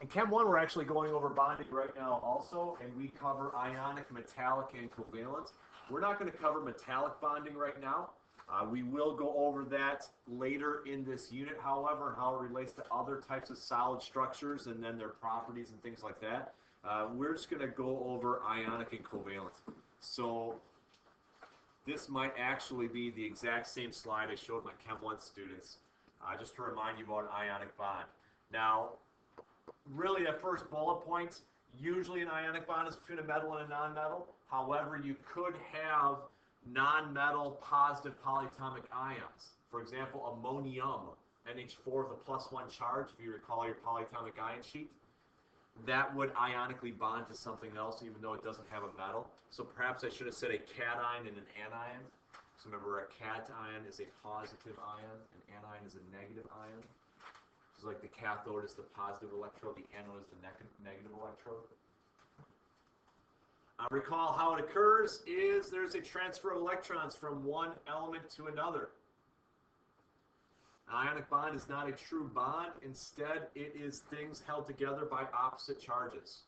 In Chem 1, we're actually going over bonding right now also, and we cover ionic, metallic, and covalent. We're not going to cover metallic bonding right now. We will go over that later in this unit, however, and how it relates to other types of solid structures and then their properties and things like that. We're just going to go over ionic and covalent. So this might actually be the exact same slide I showed my Chem 1 students, just to remind you about an ionic bond. Now, really that first bullet point, usually an ionic bond is between a metal and a nonmetal. However, you could have nonmetal positive polyatomic ions. For example, ammonium, NH4 with a +1 charge, if you recall your polyatomic ion sheet. That would ionically bond to something else even though it doesn't have a metal. So perhaps I should have said a cation and an anion. So remember, a cation is a positive ion, an anion is a negative ion. So like the cathode is the positive electrode, the anode is the negative electrode. Recall how it occurs is there's a transfer of electrons from one element to another. An ionic bond is not a true bond. Instead, it is things held together by opposite charges.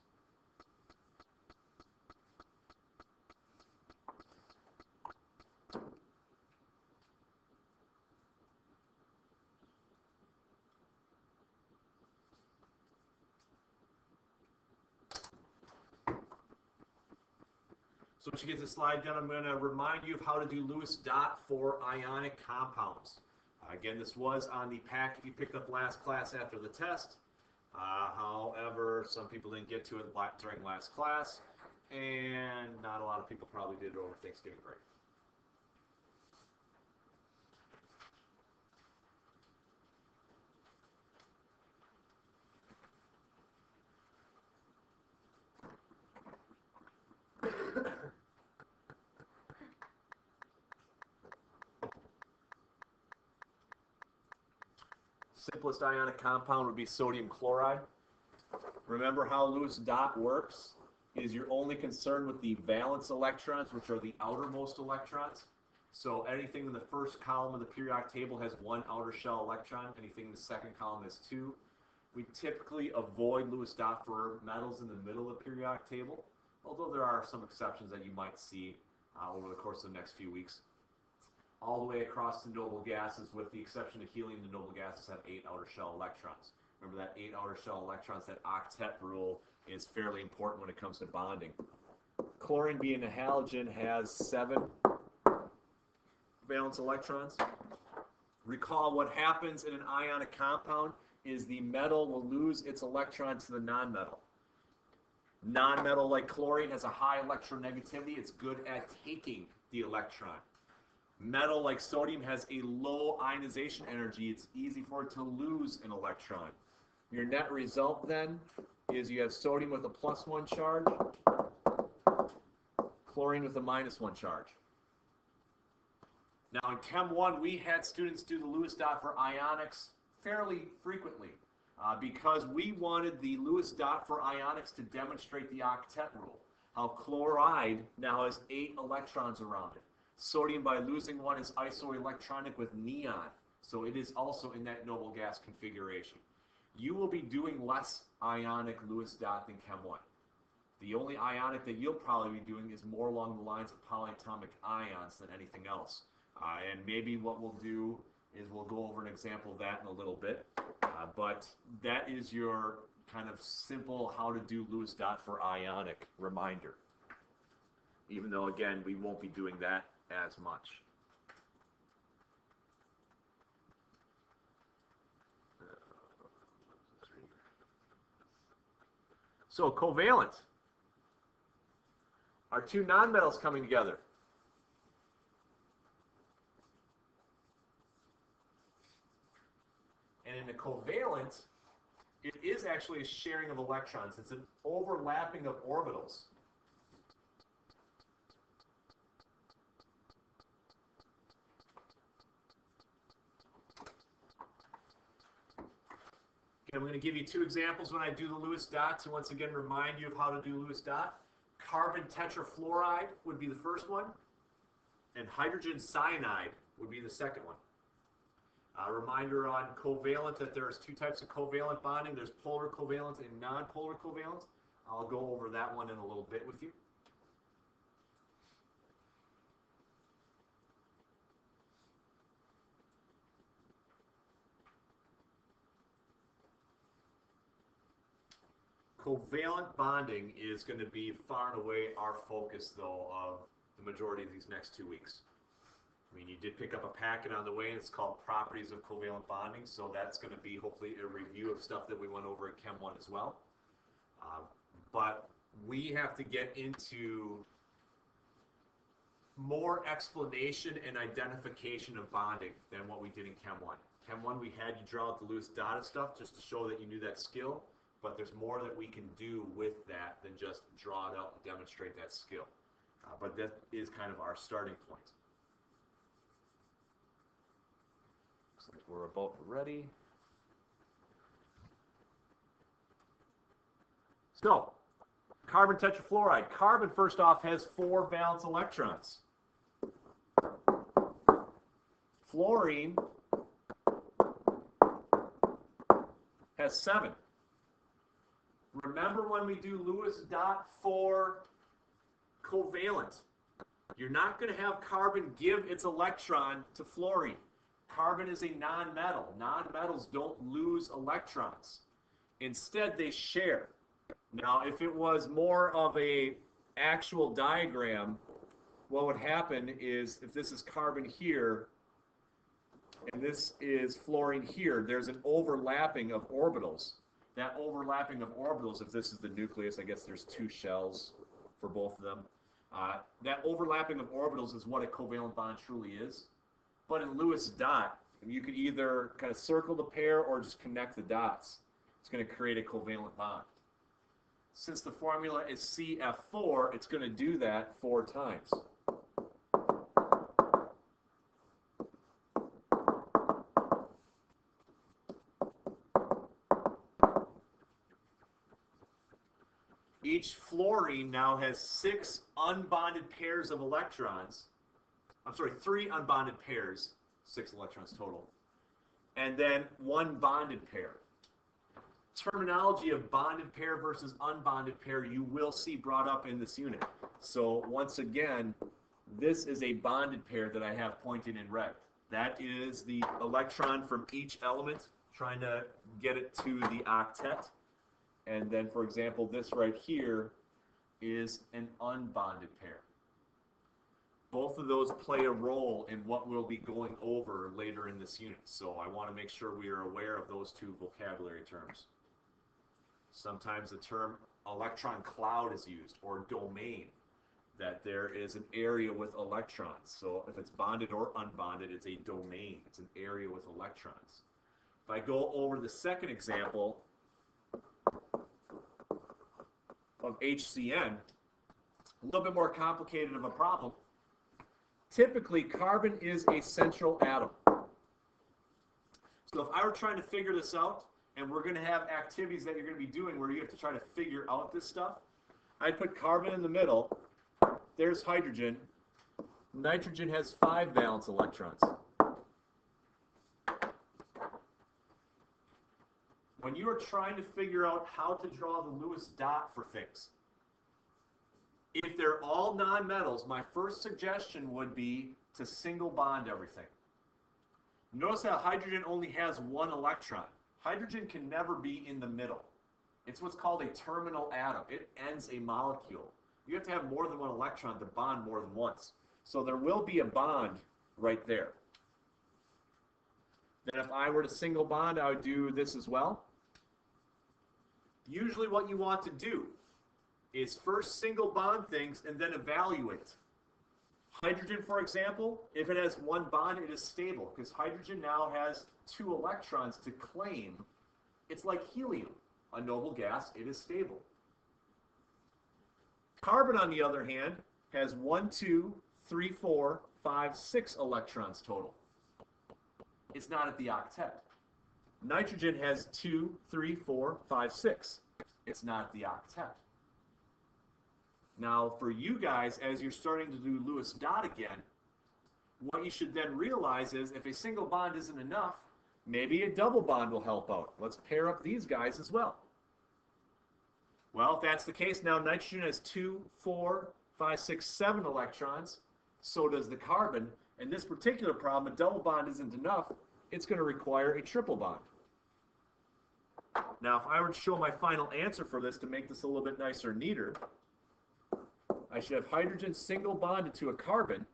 So once you get the slide done, I'm going to remind you of how to do Lewis dot for ionic compounds. Again, this was on the packet you picked up last class after the test. However, some people didn't get to it during last class, and not a lot of people probably did it over Thanksgiving break. Simplest ionic compound would be sodium chloride. Remember how Lewis dot works is you're only concerned with the valence electrons, which are the outermost electrons. So anything in the first column of the periodic table has one outer shell electron. Anything in the second column has two. We typically avoid Lewis dot for metals in the middle of the periodic table, although there are some exceptions that you might see over the course of the next few weeks. All the way across to noble gases, with the exception of helium, the noble gases have 8 outer shell electrons. Remember that 8 outer shell electrons, that octet rule is fairly important when it comes to bonding. Chlorine being a halogen has 7 valence electrons. Recall what happens in an ionic compound is the metal will lose its electron to the nonmetal. Nonmetal like chlorine has a high electronegativity. It's good at taking the electron. Metal like sodium has a low ionization energy. It's easy for it to lose an electron. Your net result then is you have sodium with a +1 charge, chlorine with a -1 charge. Now in Chem 1, we had students do the Lewis dot for ionics fairly frequently because we wanted the Lewis dot for ionics to demonstrate the octet rule, how chloride now has 8 electrons around it. Sodium, by losing one, is isoelectronic with neon, so it is also in that noble gas configuration. You will be doing less ionic Lewis dot than Chem 1. The only ionic that you'll probably be doing is more along the lines of polyatomic ions than anything else. And maybe what we'll do is we'll go over an example of that in a little bit. But that is your kind of simple how to do Lewis dot for ionic reminder. Even though, again, we won't be doing that as much. So covalent are two nonmetals coming together. And in a covalent, it is actually a sharing of electrons. It's an overlapping of orbitals. I'm going to give you 2 examples when I do the Lewis dot to once again remind you of how to do Lewis dot. Carbon tetrafluoride would be the first one, and hydrogen cyanide would be the second one. Reminder on covalent that there's two types of covalent bonding. There's polar covalent and non-polar covalent. I'll go over that one in a little bit with you. Covalent bonding is going to be far and away our focus, though, of the majority of these next 2 weeks. I mean, you did pick up a packet on the way, and it's called Properties of Covalent Bonding, so that's going to be hopefully a review of stuff that we went over in Chem 1 as well. But we have to get into more explanation and identification of bonding than what we did in Chem 1. Chem 1, we had you draw out the Lewis dotted stuff just to show that you knew that skill, but there's more that we can do with that than just draw it out and demonstrate that skill. But that is kind of our starting point. Looks like we're about ready. So, carbon tetrafluoride. Carbon, first off, has 4 valence electrons. Fluorine has 7. Remember when we do Lewis dot for covalent, you're not going to have carbon give its electron to fluorine. Carbon is a nonmetal. Nonmetals don't lose electrons. Instead, they share. Now, if it was more of a actual diagram, what would happen is if this is carbon here and this is fluorine here, there's an overlapping of orbitals. That overlapping of orbitals, if this is the nucleus, I guess there's 2 shells for both of them. That overlapping of orbitals is what a covalent bond truly is. But in Lewis dot, you could either kind of circle the pair or just connect the dots. It's going to create a covalent bond. Since the formula is CF4, it's going to do that 4 times. Each fluorine now has 6 unbonded pairs of electrons. I'm sorry, 3 unbonded pairs, 6 electrons total, and then 1 bonded pair. Terminology of bonded pair versus unbonded pair you will see brought up in this unit. So once again, this is a bonded pair that I have pointed in red. That is the electron from each element, trying to get it to the octet. And then, for example, this right here is an unbonded pair. Both of those play a role in what we'll be going over later in this unit. So I want to make sure we are aware of those 2 vocabulary terms. Sometimes the term electron cloud is used, or domain, that there is an area with electrons. So if it's bonded or unbonded, it's a domain. It's an area with electrons. If I go over the second example of HCN, a little bit more complicated of a problem. Typically, carbon is a central atom. So if I were trying to figure this out, and we're going to have activities that you're going to be doing where you have to try to figure out this stuff, I'd put carbon in the middle. There's hydrogen. Nitrogen has 5 valence electrons. When you are trying to figure out how to draw the Lewis dot for things, if they're all nonmetals, my first suggestion would be to single bond everything. Notice how hydrogen only has 1 electron. Hydrogen can never be in the middle. It's what's called a terminal atom. It ends a molecule. You have to have more than 1 electron to bond more than once. So there will be a bond right there. Then if I were to single bond, I would do this as well. Usually what you want to do is first single bond things and then evaluate. Hydrogen, for example, if it has 1 bond, it is stable because hydrogen now has 2 electrons to claim. It's like helium, a noble gas, it is stable. Carbon, on the other hand, has 1, 2, 3, 4, 5, 6 electrons total. It's not at the octet. Nitrogen has 2, 3, 4, 5, 6. It's not at the octet. Now, for you guys, as you're starting to do Lewis dot again, what you should then realize is if a single bond isn't enough, Maybe a double bond will help out. Let's pair up these guys as well. Well, if that's the case, now nitrogen has 2, 4, 5, 6, 7 electrons. So does the carbon. In this particular problem, a double bond isn't enough. It's going to require a triple bond. Now, if I were to show my final answer for this to make this a little bit nicer and neater, I should have hydrogen single bonded to a carbon,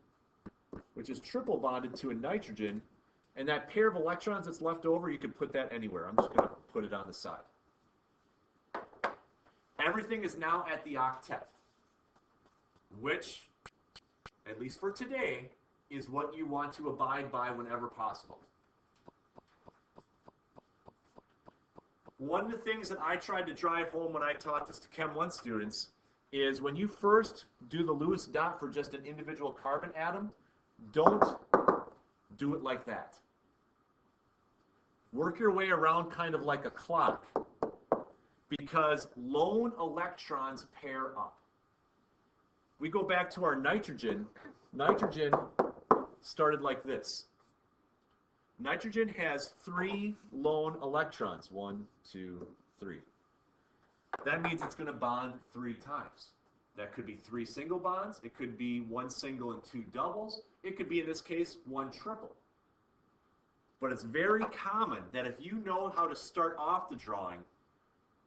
which is triple bonded to a nitrogen, and that pair of electrons that's left over, you can put that anywhere. I'm just going to put it on the side. Everything is now at the octet, which, at least for today, is what you want to abide by whenever possible. One of the things that I tried to drive home when I taught this to Chem 1 students is when you first do the Lewis dot for just an individual carbon atom, don't do it like that. Work your way around kind of like a clock, because lone electrons pair up. We go back to our nitrogen. Nitrogen started like this. Nitrogen has 3 lone electrons. 1, 2, 3. That means it's going to bond 3 times. That could be 3 single bonds. It could be 1 single and 2 doubles. It could be, in this case, 1 triple. But it's very common that if you know how to start off the drawing,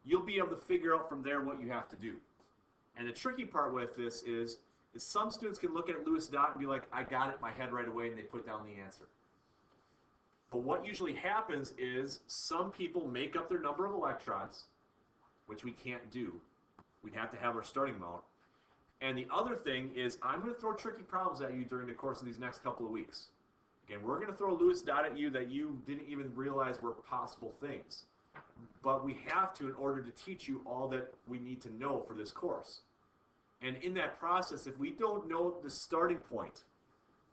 you'll be able to figure out from there what you have to do. And the tricky part with this is some students can look at Lewis dot and be like, I got it in my head right away, and they put down the answer. But what usually happens is some people make up their number of electrons, which we can't do. We'd have to have our starting amount. And the other thing is I'm going to throw tricky problems at you during the course of these next couple of weeks. Again, we're going to throw Lewis dot at you that you didn't even realize were possible things. But we have to in order to teach you all that we need to know for this course. And in that process, if we don't know the starting point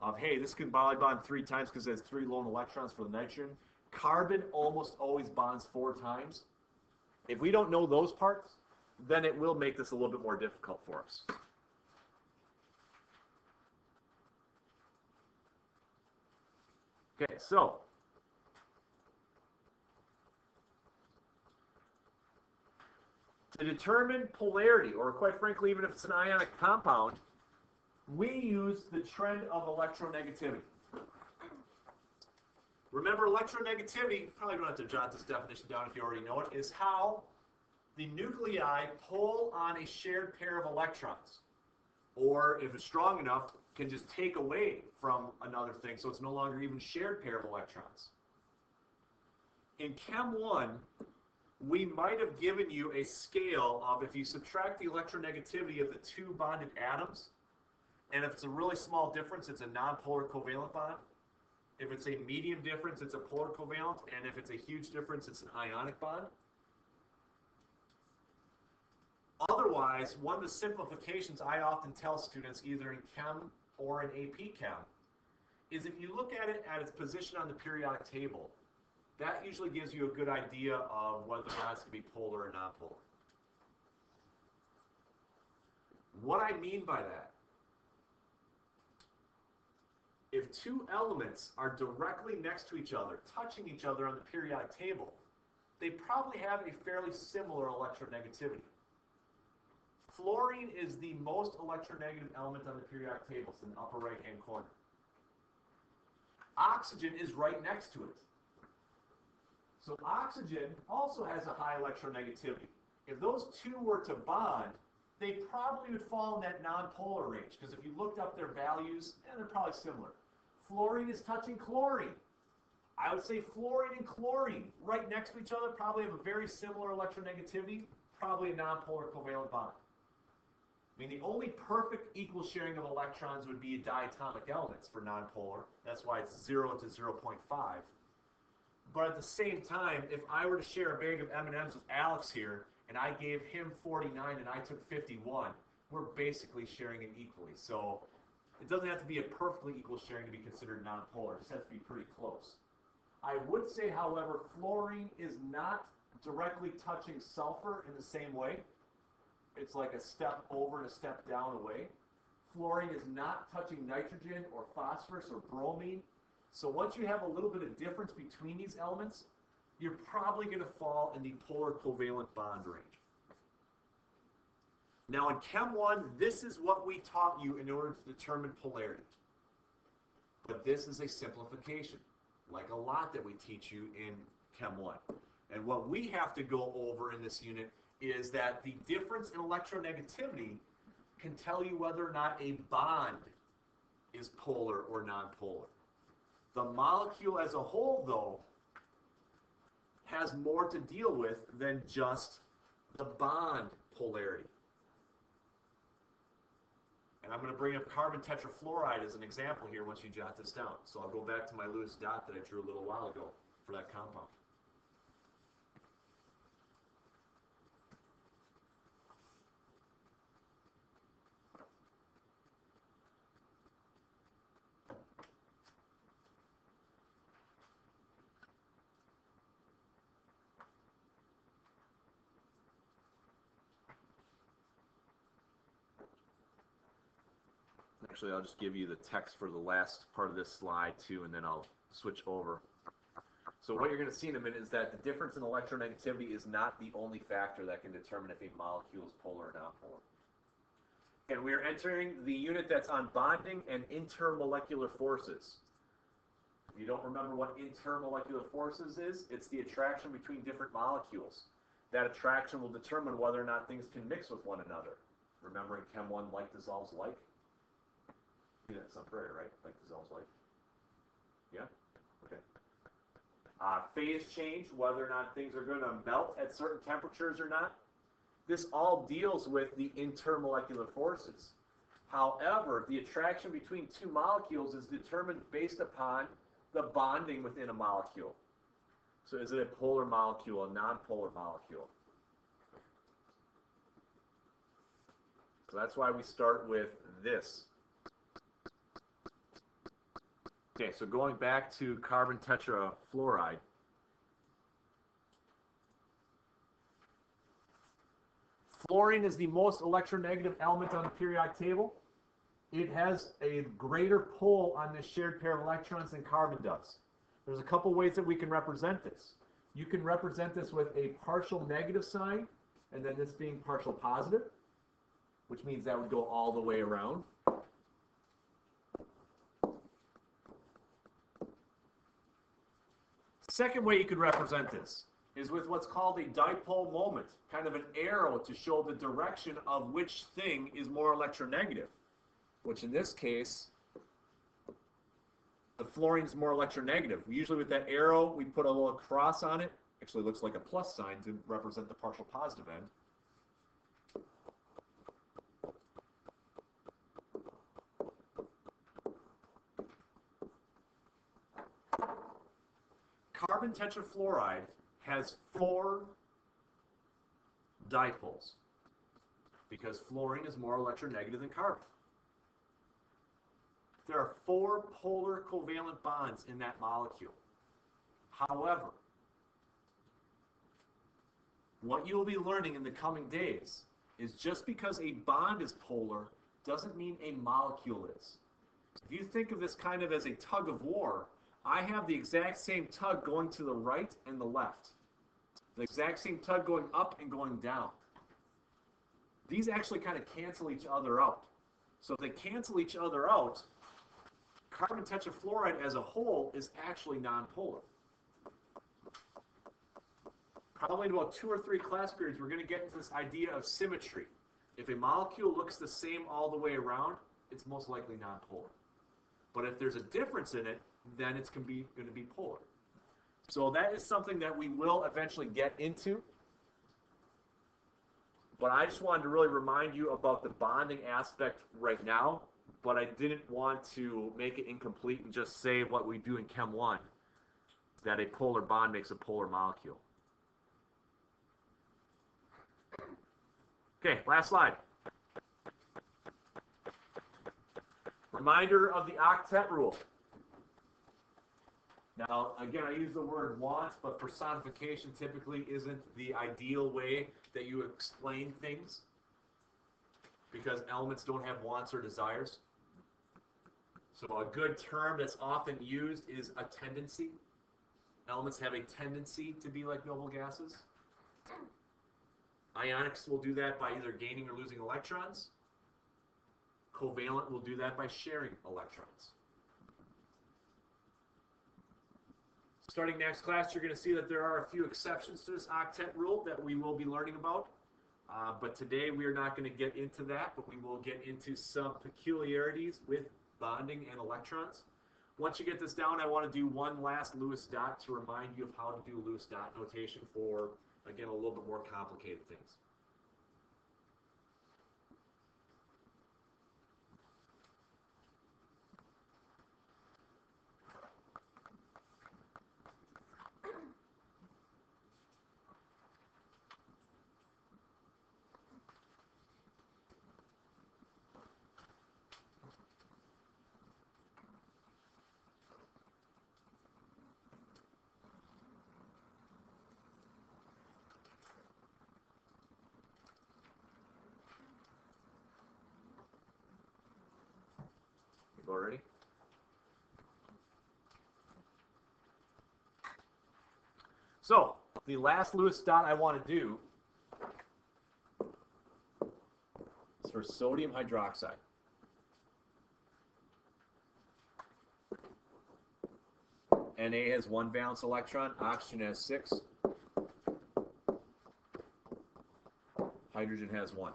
of, hey, this can bond 3 times because it has 3 lone electrons for the nitrogen, carbon almost always bonds 4 times. If we don't know those parts, then it will make this a little bit more difficult for us. Okay, so to determine polarity, or quite frankly, even if it's an ionic compound, we use the trend of electronegativity. Remember, electronegativity, probably don't have to jot this definition down if you already know it, is how the nuclei pull on a shared pair of electrons. Or, if it's strong enough, can just take away from another thing, so it's no longer even a shared pair of electrons. In Chem 1, we might have given you a scale of, if you subtract the electronegativity of the 2 bonded atoms, and if it's a really small difference, it's a nonpolar covalent bond. If it's a medium difference, it's a polar covalent, and if it's a huge difference, it's an ionic bond. Otherwise, one of the simplifications I often tell students, either in Chem or in AP Chem, is if you look at it at its position on the periodic table, that usually gives you a good idea of whether or not it's going to be polar or nonpolar. What I mean by that, if 2 elements are directly next to each other, touching each other on the periodic table, they probably have a fairly similar electronegativity. Fluorine is the most electronegative element on the periodic table, it's in the upper right-hand corner. Oxygen is right next to it. So oxygen also has a high electronegativity. If those 2 were to bond, they probably would fall in that nonpolar range, because if you looked up their values, they're probably similar. Fluorine is touching chlorine. I would say fluorine and chlorine right next to each other probably have a very similar electronegativity, probably a nonpolar covalent bond. I mean, the only perfect equal sharing of electrons would be diatomic elements for nonpolar. That's why it's 0 to 0.5. But at the same time, if I were to share a bag of M&Ms with Alex here, and I gave him 49 and I took 51, we're basically sharing it equally. So it doesn't have to be a perfectly equal sharing to be considered nonpolar. It just has to be pretty close. I would say, however, fluorine is not directly touching sulfur in the same way. It's like a step over and a step down away. Fluorine is not touching nitrogen or phosphorus or bromine. So once you have a little bit of difference between these elements, you're probably going to fall in the polar covalent bond range. Now in Chem 1, this is what we taught you in order to determine polarity. But this is a simplification, like a lot that we teach you in Chem 1. And what we have to go over in this unit is that the difference in electronegativity can tell you whether or not a bond is polar or nonpolar. The molecule as a whole, though, has more to deal with than just the bond polarity. And I'm going to bring up carbon tetrafluoride as an example here once you jot this down. So I'll go back to my Lewis dot that I drew a little while ago for that compound. Actually, I'll just give you the text for the last part of this slide too, and then I'll switch over. So what you're going to see in a minute is that the difference in electronegativity is not the only factor that can determine if a molecule is polar or nonpolar. And we are entering the unit that's on bonding and intermolecular forces. If you don't remember what intermolecular forces is, it's the attraction between different molecules. That attraction will determine whether or not things can mix with one another. Remember in Chem 1, like dissolves like? That's not prayer, right? Like dissolves like. Yeah? Okay. Phase change, whether or not things are going to melt at certain temperatures or not. This all deals with the intermolecular forces. However, the attraction between two molecules is determined based upon the bonding within a molecule. So is it a polar molecule, a nonpolar molecule? So that's why we start with this. Okay, so going back to carbon tetrafluoride. Fluorine is the most electronegative element on the periodic table. It has a greater pull on this shared pair of electrons than carbon does. There's a couple ways that we can represent this. You can represent this with a partial negative sign, and then this being partial positive, which means that would go all the way around. Second way you could represent this is with what's called a dipole moment, kind of an arrow to show the direction of which thing is more electronegative, which in this case, the fluorine is more electronegative. Usually with that arrow, we put a little cross on it. Actually, it looks like a plus sign to represent the partial positive end. Carbon tetrafluoride has 4 dipoles because fluorine is more electronegative than carbon. There are 4 polar covalent bonds in that molecule. However, what you will be learning in the coming days is just because a bond is polar doesn't mean a molecule is. If you think of this kind of as a tug of war, I have the exact same tug going to the right and the left. The exact same tug going up and going down. These actually kind of cancel each other out. So if they cancel each other out, carbon tetrafluoride as a whole is actually nonpolar. Probably in about 2 or 3 class periods, we're going to get into this idea of symmetry. If a molecule looks the same all the way around, it's most likely nonpolar. But if there's a difference in it, then it's going to be polar. So that is something that we will eventually get into. But I just wanted to really remind you about the bonding aspect right now, but I didn't want to make it incomplete and just say what we do in Chem 1, that a polar bond makes a polar molecule. Okay, last slide. Reminder of the octet rule. Now, again, I use the word want, but personification typically isn't the ideal way that you explain things because elements don't have wants or desires. So a good term that's often used is a tendency. Elements have a tendency to be like noble gases. Ionics will do that by either gaining or losing electrons. Covalent will do that by sharing electrons. Starting next class, you're going to see that there are a few exceptions to this octet rule that we will be learning about. But today we are not going to get into that, but we will get into some peculiarities with bonding and electrons. Once you get this down, I want to do one last Lewis dot to remind you of how to do Lewis dot notation for, again, a little bit more complicated things. Already? So, the last Lewis dot I want to do is for sodium hydroxide. Na has 1 valence electron, oxygen has 6, hydrogen has 1.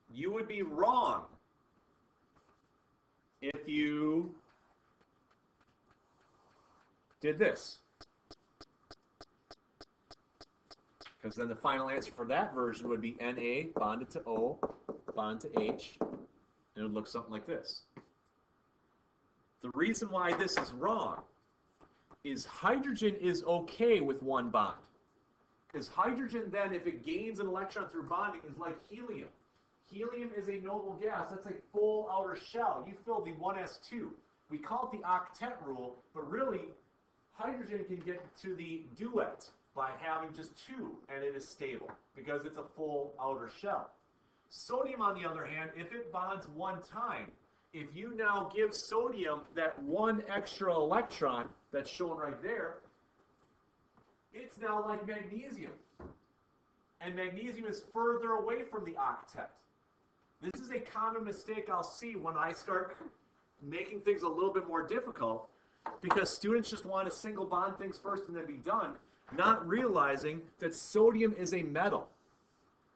You would be wrong if you did this. Because then the final answer for that version would be Na bonded to O, bonded to H, and it would look something like this. The reason why this is wrong is hydrogen is okay with 1 bond. Because hydrogen then, if it gains an electron through bonding, is like helium. Helium is a noble gas. That's a full outer shell. You fill the 1s2. We call it the octet rule, but really, hydrogen can get to the duet by having just 2, and it is stable because it's a full outer shell. Sodium, on the other hand, if it bonds 1 time, if you now give sodium that 1 extra electron that's shown right there, it's now like magnesium. And magnesium is further away from the octet. This is a common mistake I'll see when I start making things a little bit more difficult, because students just want to single bond things first and then be done, not realizing that sodium is a metal.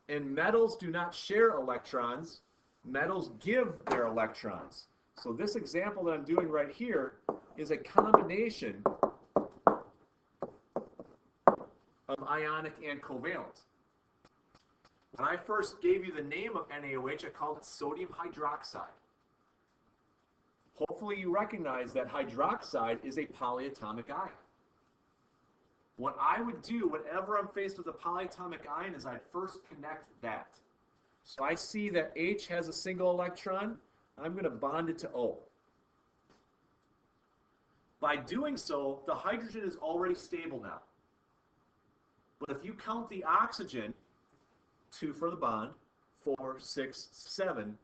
And metals do not share electrons. Metals give their electrons. So this example that I'm doing right here is a combination of ionic and covalent. When I first gave you the name of NaOH, I called it sodium hydroxide. Hopefully you recognize that hydroxide is a polyatomic ion. What I would do whenever I'm faced with a polyatomic ion is I'd first connect that. So I see that H has a single electron. I'm going to bond it to O. By doing so, the hydrogen is already stable now. But if you count the oxygen, 2 for the bond, 4, 6, 7,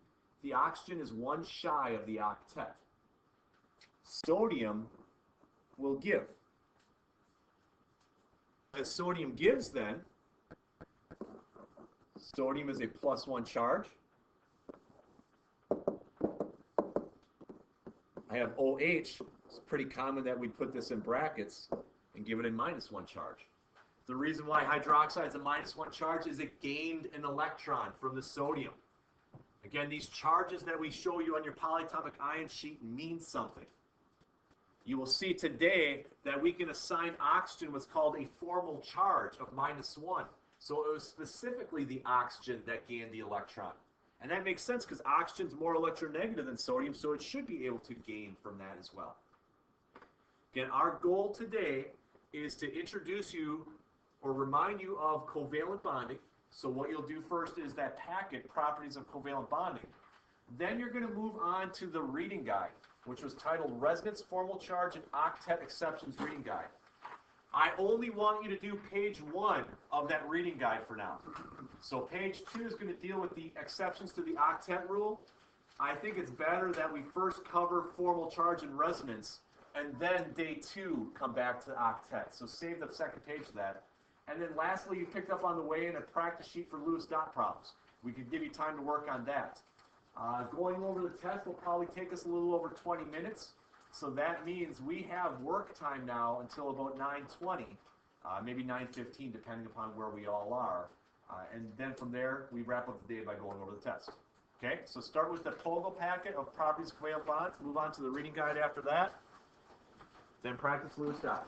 the oxygen is 1 shy of the octet. Sodium will give. As sodium gives then, sodium is a +1 charge. I have OH. It's pretty common that we put this in brackets and give it a -1 charge. The reason why hydroxide is a -1 charge is it gained an electron from the sodium. Again, these charges that we show you on your polyatomic ion sheet mean something. You will see today that we can assign oxygen what's called a formal charge of -1. So it was specifically the oxygen that gained the electron. And that makes sense because oxygen is more electronegative than sodium, so it should be able to gain from that as well. Again, our goal today is to introduce you or remind you of covalent bonding. So what you'll do first is that packet, Properties of Covalent Bonding. Then you're going to move on to the reading guide, which was titled Resonance, Formal Charge, and Octet Exceptions Reading Guide. I only want you to do page 1 of that reading guide for now. So page 2 is going to deal with the exceptions to the octet rule. I think it's better that we first cover formal charge and resonance, and then day 2 come back to the octet. So save the second page of that. And then lastly, you picked up on the way in a practice sheet for Lewis dot problems. We could give you time to work on that. Going over the test will probably take us a little over 20 minutes. So that means we have work time now until about 9:20, maybe 9:15, depending upon where we all are. And then from there, we wrap up the day by going over the test. Okay, so start with the POGO packet of properties of covalent bonds. Move on to the reading guide after that. Then practice Lewis dot.